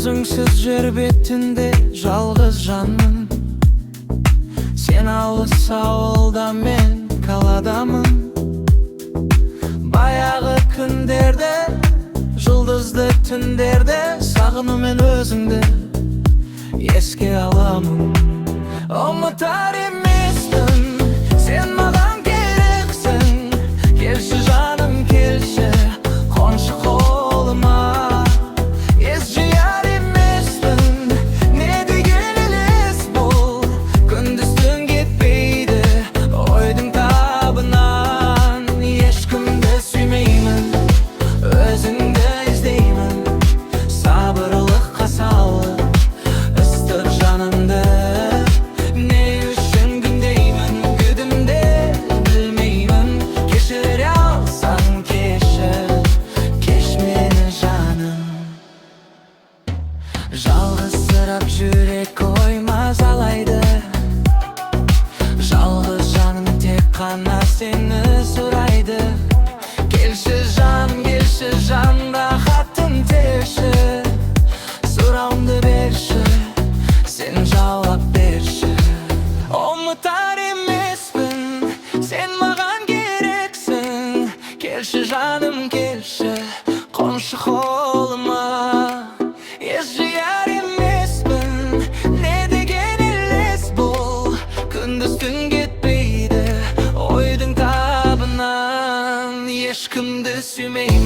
Özüңsüz jер бетинде жалгыз жанмын. Сен алыс ауылда, мен қаладамын. Баяғы күндерде, жұлдызды түндерде сағынумен өзіңді еске аламын. Ұмытар емеспін, сен маған керексің. Келші жаным, келші, қоншы қолыма. Ес жияр емеспін, не деген елес бұл. Күндіз-түн кетпейді ойдың табынан. Ешкімді сүймеймін, өзіңді іздеймін. Сабырлыққа салып ыстық жанымды. Не үшін күндеймін, күдімде білмеймін. Кешіре алсаң кешір, кеш мені жаным. Жалғызсырап жүрек ой мазалайды. Жалғыз жаным тек қана сені сұрайды. Келші жаным, келші жан, рахатын терші. Сұрауымды берші, сен жауап берші. Ұмытар емеспін, сен маған керексің. Келші жаным, келші, қоншы қолыма. Ес жияр емеспін, не деген елес бұл. Күндіз-түн кетпейді ойдың табынан. Ешкімді сүймеймін.